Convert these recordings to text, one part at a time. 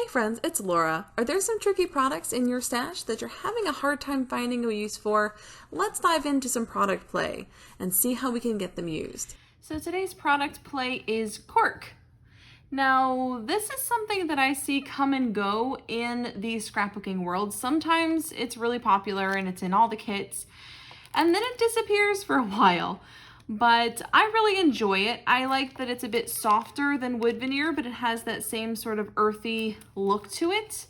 Hey friends, it's Laura. Are there some tricky products in your stash that you're having a hard time finding a use for? Let's dive into some product play and see how we can get them used. So today's product play is cork. Now, this is something that I see come and go in the scrapbooking world. Sometimes it's really popular and it's in all the kits, and then it disappears for a while. But I really enjoy it. I like that it's a bit softer than wood veneer, but it has that same sort of earthy look to it.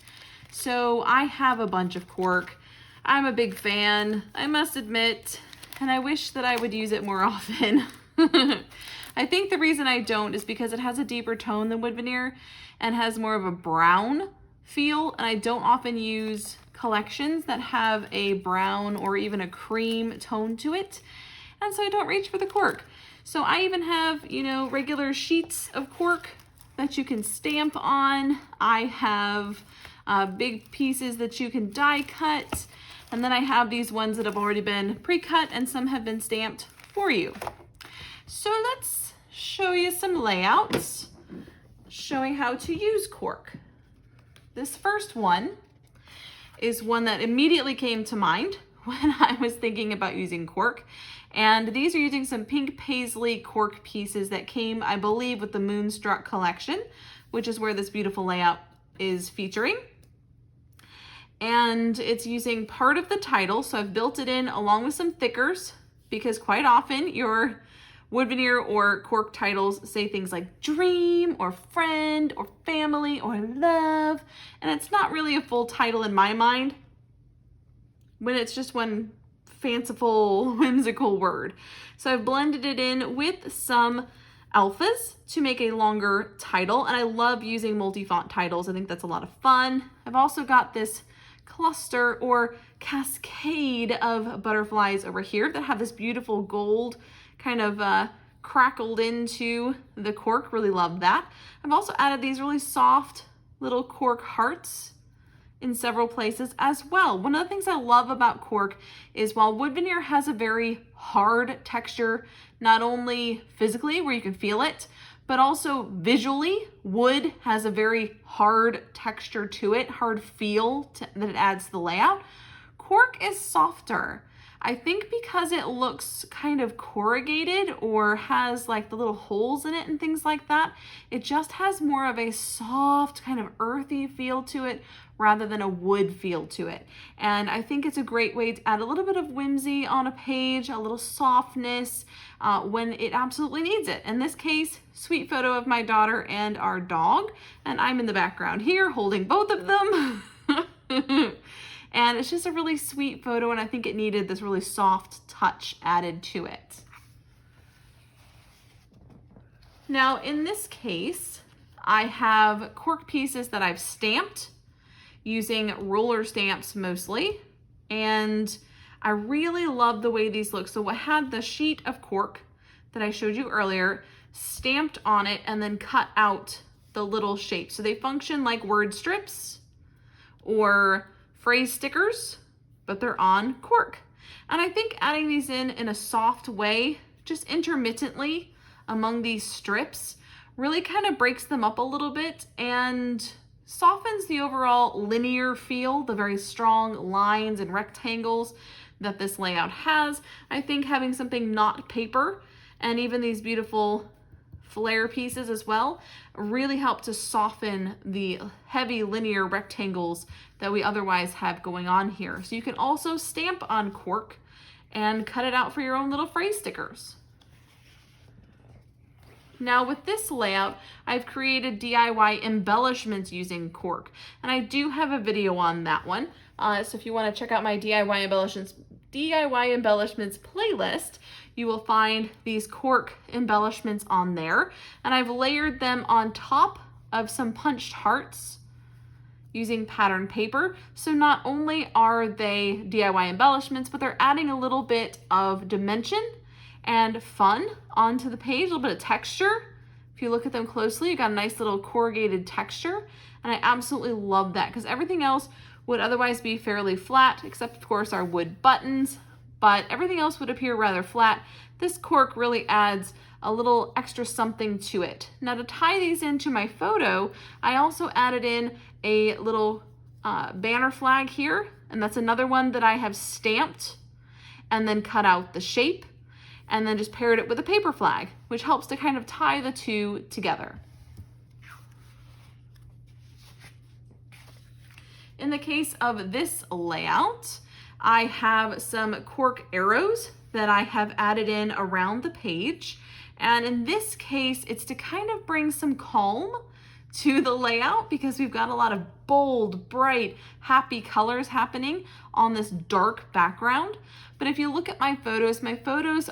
So I have a bunch of cork. I'm a big fan, I must admit, and I wish that I would use it more often. I think the reason I don't is because it has a deeper tone than wood veneer and has more of a brown feel, and I don't often use collections that have a brown or even a cream tone to it. And so I don't reach for the cork. So I even have, regular sheets of cork that you can stamp on. I have big pieces that you can die cut. And then I have these ones that have already been pre-cut and some have been stamped for you. So let's show you some layouts showing how to use cork. This first one is one that immediately came to mind when I was thinking about using cork. And these are using some pink paisley cork pieces that came, I believe, with the Moonstruck collection, which is where this beautiful layout is featuring. And it's using part of the title, so I've built it in along with some thickers, because quite often your wood veneer or cork titles say things like dream or friend or family or love, and it's not really a full title in my mind when it's just one fanciful, whimsical word. So I've blended it in with some alphas to make a longer title, and I love using multi-font titles. I think that's a lot of fun. I've also got this cluster or cascade of butterflies over here that have this beautiful gold kind of crackled into the cork. Really love that. I've also added these really soft little cork hearts in several places as well. One of the things I love about cork is while wood veneer has a very hard texture, not only physically where you can feel it, but also visually, wood has a very hard texture to it, hard feel that it adds to the layout. Cork is softer. I think because it looks kind of corrugated or has like the little holes in it and things like that, it just has more of a soft kind of earthy feel to it rather than a wood feel to it. And I think it's a great way to add a little bit of whimsy on a page, a little softness when it absolutely needs it. In this case, sweet photo of my daughter and our dog, and I'm in the background here holding both of them. And it's just a really sweet photo, and I think it needed this really soft touch added to it. Now, in this case, I have cork pieces that I've stamped using roller stamps mostly, and I really love the way these look. So I had the sheet of cork that I showed you earlier stamped on it and then cut out the little shapes. So they function like word strips or phrase stickers, but they're on cork. And I think adding these in a soft way, just intermittently among these strips, really kind of breaks them up a little bit and softens the overall linear feel, the very strong lines and rectangles that this layout has. I think having something not paper and even these beautiful flare pieces as well really help to soften the heavy linear rectangles that we otherwise have going on here. So you can also stamp on cork and cut it out for your own little phrase stickers. Now with this layout, I've created DIY embellishments using cork, and I do have a video on that one. So if you want to check out my DIY embellishments playlist, you will find these cork embellishments on there. And I've layered them on top of some punched hearts using pattern paper. So not only are they DIY embellishments, but they're adding a little bit of dimension and fun onto the page, a little bit of texture. If you look at them closely, you got a nice little corrugated texture. And I absolutely love that because everything else would otherwise be fairly flat, except of course our wood buttons, but everything else would appear rather flat. This cork really adds a little extra something to it. Now to tie these into my photo, I also added in a little banner flag here, and that's another one that I have stamped and then cut out the shape and then just paired it with a paper flag, which helps to kind of tie the two together. In the case of this layout, I have some cork arrows that I have added in around the page. And in this case, it's to kind of bring some calm to the layout because we've got a lot of bold, bright, happy colors happening on this dark background. But if you look at my photos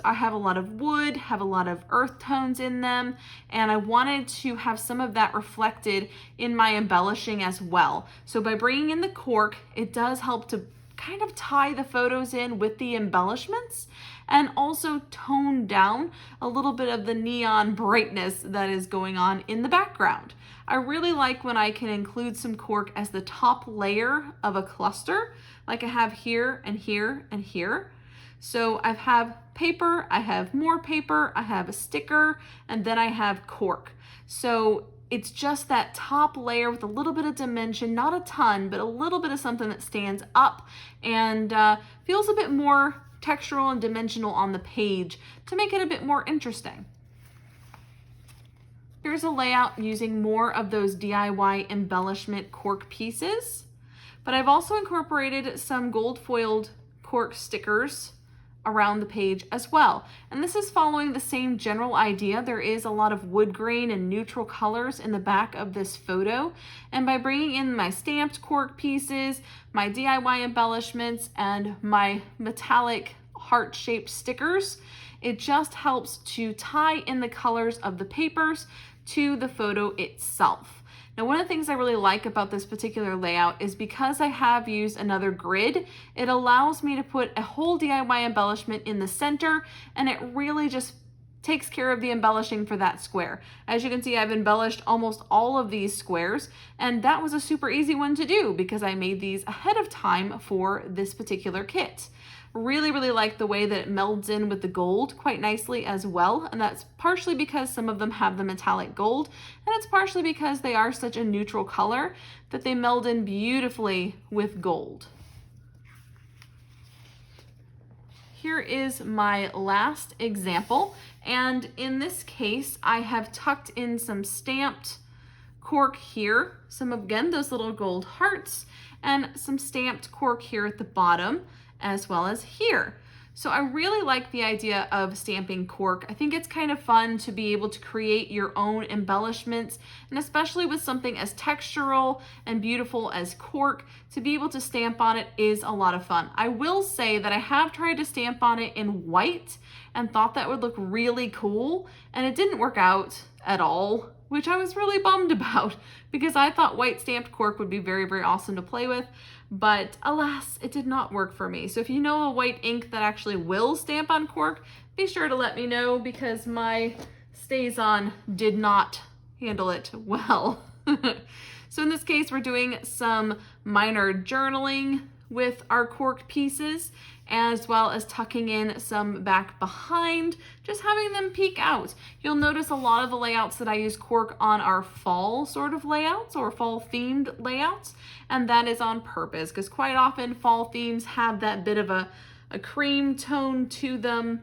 have a lot of wood, have a lot of earth tones in them, and I wanted to have some of that reflected in my embellishing as well. So by bringing in the cork, it does help to kind of tie the photos in with the embellishments and also tone down a little bit of the neon brightness that is going on in the background. I really like when I can include some cork as the top layer of a cluster, like I have here and here and here. So I have paper, I have more paper, I have a sticker, and then I have cork. So it's just that top layer with a little bit of dimension, not a ton, but a little bit of something that stands up and feels a bit more textural and dimensional on the page to make it a bit more interesting. Here's a layout using more of those DIY embellishment cork pieces, but I've also incorporated some gold foiled cork stickers around the page as well. And this is following the same general idea. There is a lot of wood grain and neutral colors in the back of this photo. And by bringing in my stamped cork pieces, my DIY embellishments, and my metallic heart-shaped stickers, it just helps to tie in the colors of the papers to the photo itself. Now, one of the things I really like about this particular layout is because I have used another grid, it allows me to put a whole DIY embellishment in the center, and it really just takes care of the embellishing for that square. As you can see, I've embellished almost all of these squares, and that was a super easy one to do because I made these ahead of time for this particular kit. Really, really like the way that it melds in with the gold quite nicely as well, and that's partially because some of them have the metallic gold, and it's partially because they are such a neutral color that they meld in beautifully with gold. Here is my last example, and in this case, I have tucked in some stamped cork here, some again, those little gold hearts, and some stamped cork here at the bottom, as well as here. So I really like the idea of stamping cork. I think it's kind of fun to be able to create your own embellishments, and especially with something as textural and beautiful as cork, to be able to stamp on it is a lot of fun. I will say that I have tried to stamp on it in white and thought that would look really cool, and it didn't work out at all, which I was really bummed about because I thought white stamped cork would be very, very awesome to play with. But alas, it did not work for me. So if you know a white ink that actually will stamp on cork, be sure to let me know because my StazOn did not handle it well. So in this case, we're doing some minor journaling with our cork pieces, as well as tucking in some back behind, just having them peek out. You'll notice a lot of the layouts that I use cork on are fall sort of layouts or fall themed layouts, and that is on purpose because quite often fall themes have that bit of a cream tone to them,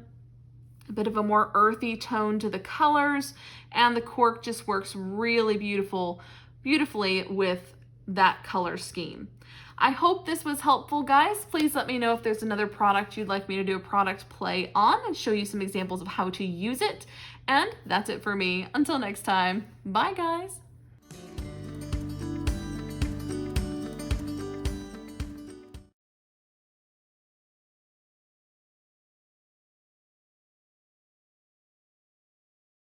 a bit of a more earthy tone to the colors, and the cork just works really beautifully with that color scheme. I hope this was helpful, guys. Please let me know if there's another product you'd like me to do a product play on and show you some examples of how to use it. And that's it for me. Until next time, bye guys.